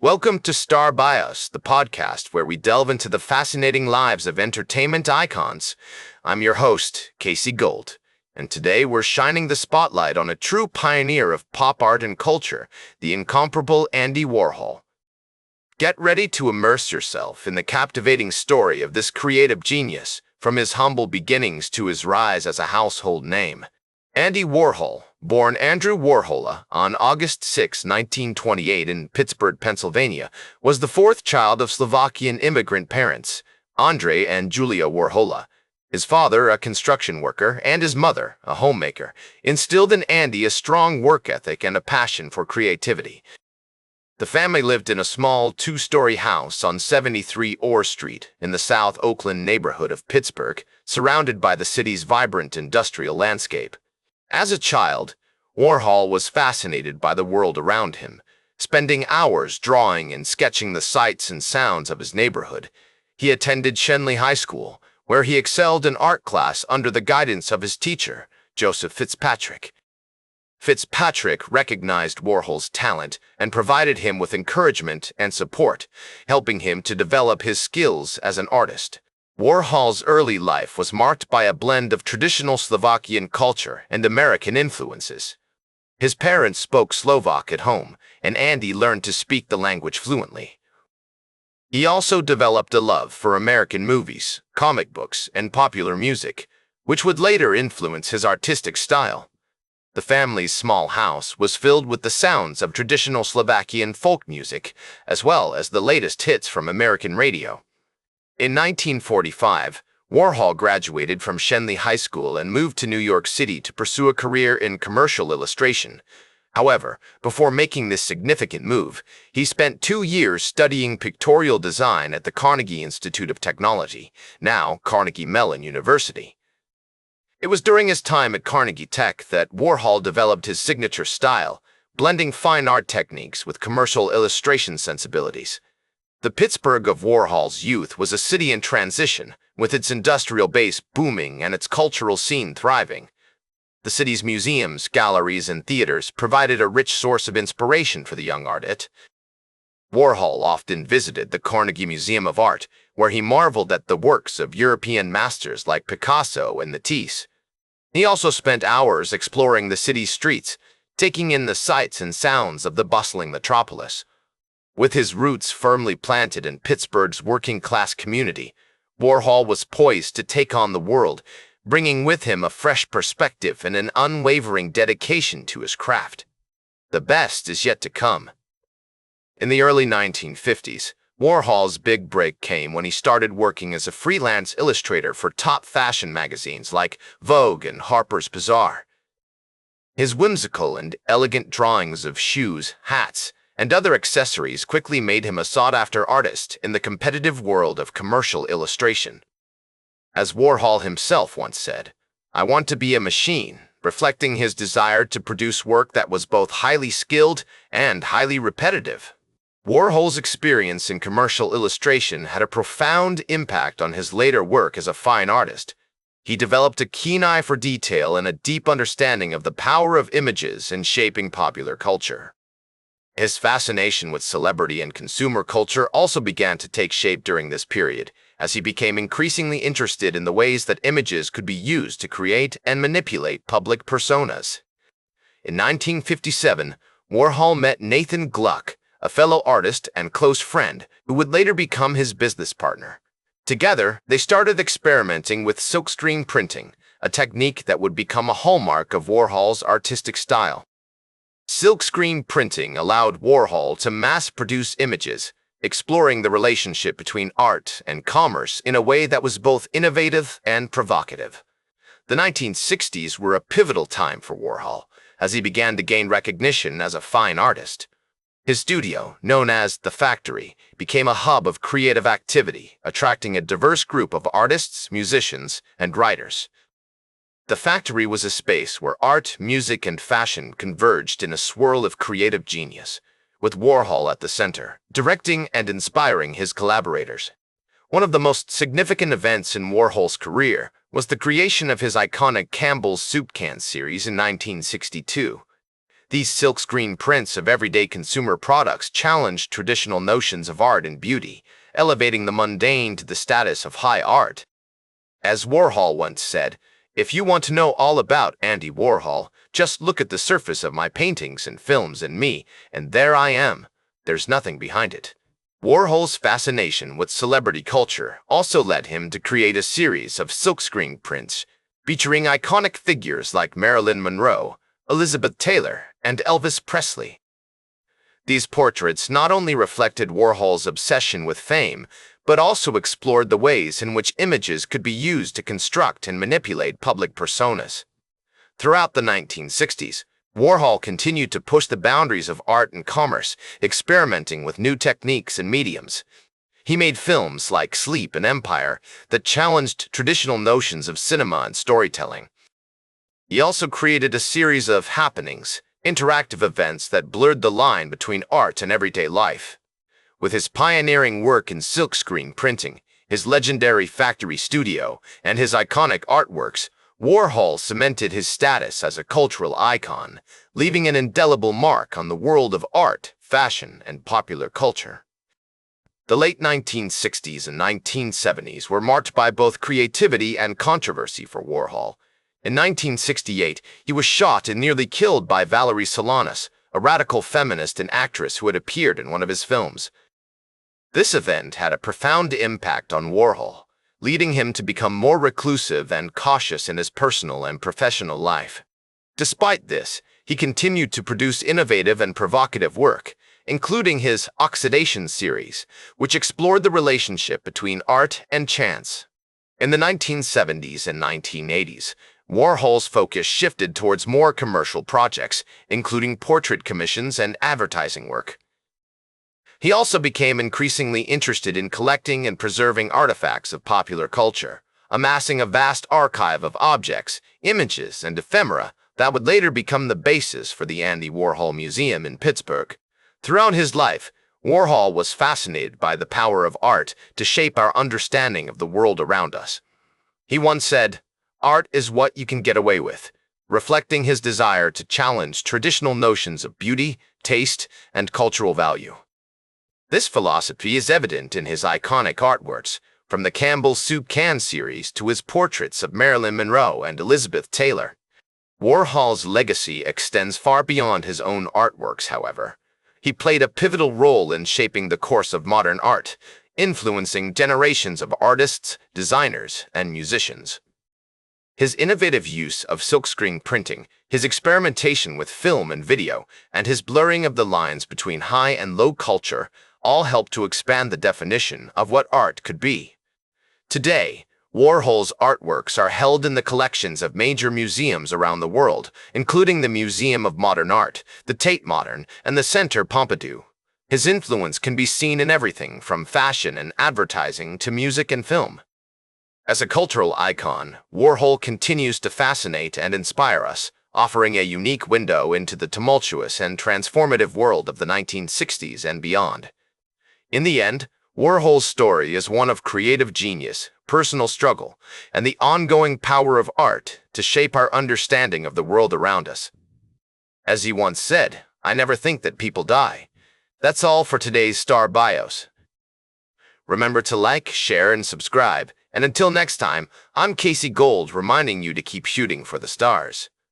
Welcome to Star Bios, the podcast where we delve into the fascinating lives of entertainment icons. I'm your host, Casey Gold, and today we're shining the spotlight on a true pioneer of pop art and culture, the incomparable Andy Warhol. Get ready to immerse yourself in the captivating story of this creative genius, from his humble beginnings to his rise as a household name. Andy Warhol, born Andrew Warhol on August 6, 1928 in Pittsburgh, Pennsylvania, was the fourth child of Slovakian immigrant parents, Andrei and Julia Warhol. His father, a construction worker, and his mother, a homemaker, instilled in Andy a strong work ethic and a passion for creativity. The family lived in a small two-story house on 73 Orr Street in the South Oakland neighborhood of Pittsburgh, surrounded by the city's vibrant industrial landscape. As a child, Warhol was fascinated by the world around him, spending hours drawing and sketching the sights and sounds of his neighborhood. He attended Shenley High School, where he excelled in art class under the guidance of his teacher, Joseph Fitzpatrick. Fitzpatrick recognized Warhol's talent and provided him with encouragement and support, helping him to develop his skills as an artist. Warhol's early life was marked by a blend of traditional Slovakian culture and American influences. His parents spoke Slovak at home, and Andy learned to speak the language fluently. He also developed a love for American movies, comic books, and popular music, which would later influence his artistic style. The family's small house was filled with the sounds of traditional Slovakian folk music, as well as the latest hits from American radio. In 1945, Warhol graduated from Shenley High School and moved to New York City to pursue a career in commercial illustration. However, before making this significant move, he spent 2 years studying pictorial design at the Carnegie Institute of Technology, now Carnegie Mellon University. It was during his time at Carnegie Tech that Warhol developed his signature style, blending fine art techniques with commercial illustration sensibilities. The Pittsburgh of Warhol's youth was a city in transition, with its industrial base booming and its cultural scene thriving. The city's museums, galleries, and theaters provided a rich source of inspiration for the young artist. Warhol often visited the Carnegie Museum of Art, where he marveled at the works of European masters like Picasso and Matisse. He also spent hours exploring the city's streets, taking in the sights and sounds of the bustling metropolis. With his roots firmly planted in Pittsburgh's working-class community, Warhol was poised to take on the world, bringing with him a fresh perspective and an unwavering dedication to his craft. The best is yet to come. In the early 1950s, Warhol's big break came when he started working as a freelance illustrator for top fashion magazines like Vogue and Harper's Bazaar. His whimsical and elegant drawings of shoes, hats, and other accessories quickly made him a sought-after artist in the competitive world of commercial illustration. As Warhol himself once said, "I want to be a machine," reflecting his desire to produce work that was both highly skilled and highly repetitive. Warhol's experience in commercial illustration had a profound impact on his later work as a fine artist. He developed a keen eye for detail and a deep understanding of the power of images in shaping popular culture. His fascination with celebrity and consumer culture also began to take shape during this period, as he became increasingly interested in the ways that images could be used to create and manipulate public personas. In 1957, Warhol met Nathan Gluck, a fellow artist and close friend, who would later become his business partner. Together, they started experimenting with silkscreen printing, a technique that would become a hallmark of Warhol's artistic style. Silkscreen printing allowed Warhol to mass-produce images, exploring the relationship between art and commerce in a way that was both innovative and provocative. The 1960s were a pivotal time for Warhol, as he began to gain recognition as a fine artist. His studio, known as The Factory, became a hub of creative activity, attracting a diverse group of artists, musicians, and writers. The Factory was a space where art, music, and fashion converged in a swirl of creative genius, with Warhol at the center, directing and inspiring his collaborators. One of the most significant events in Warhol's career was the creation of his iconic Campbell's Soup Can series in 1962. These silkscreen prints of everyday consumer products challenged traditional notions of art and beauty, elevating the mundane to the status of high art. As Warhol once said, "If you want to know all about Andy Warhol, just look at the surface of my paintings and films and me, and there I am. There's nothing behind it." Warhol's fascination with celebrity culture also led him to create a series of silkscreen prints featuring iconic figures like Marilyn Monroe, Elizabeth Taylor, and Elvis Presley. These portraits not only reflected Warhol's obsession with fame, but also explored the ways in which images could be used to construct and manipulate public personas. Throughout the 1960s, Warhol continued to push the boundaries of art and commerce, experimenting with new techniques and mediums. He made films like Sleep and Empire that challenged traditional notions of cinema and storytelling. He also created a series of happenings, interactive events that blurred the line between art and everyday life. With his pioneering work in silkscreen printing, his legendary factory studio, and his iconic artworks, Warhol cemented his status as a cultural icon, leaving an indelible mark on the world of art, fashion, and popular culture. The late 1960s and 1970s were marked by both creativity and controversy for Warhol. In 1968, he was shot and nearly killed by Valerie Solanas, a radical feminist and actress who had appeared in one of his films. This event had a profound impact on Warhol, leading him to become more reclusive and cautious in his personal and professional life. Despite this, he continued to produce innovative and provocative work, including his Oxidation series, which explored the relationship between art and chance. In the 1970s and 1980s, Warhol's focus shifted towards more commercial projects, including portrait commissions and advertising work. He also became increasingly interested in collecting and preserving artifacts of popular culture, amassing a vast archive of objects, images, and ephemera that would later become the basis for the Andy Warhol Museum in Pittsburgh. Throughout his life, Warhol was fascinated by the power of art to shape our understanding of the world around us. He once said, "Art is what you can get away with," reflecting his desire to challenge traditional notions of beauty, taste, and cultural value. This philosophy is evident in his iconic artworks, from the Campbell's Soup Can series to his portraits of Marilyn Monroe and Elizabeth Taylor. Warhol's legacy extends far beyond his own artworks, however. He played a pivotal role in shaping the course of modern art, influencing generations of artists, designers, and musicians. His innovative use of silkscreen printing, his experimentation with film and video, and his blurring of the lines between high and low culture all helped to expand the definition of what art could be. Today, Warhol's artworks are held in the collections of major museums around the world, including the Museum of Modern Art, the Tate Modern, and the Centre Pompidou. His influence can be seen in everything from fashion and advertising to music and film. As a cultural icon, Warhol continues to fascinate and inspire us, offering a unique window into the tumultuous and transformative world of the 1960s and beyond. In the end, Warhol's story is one of creative genius, personal struggle, and the ongoing power of art to shape our understanding of the world around us. As he once said, "I never think that people die." That's all for today's Star Bios. Remember to like, share, and subscribe. And until next time, I'm Casey Gold reminding you to keep shooting for the stars.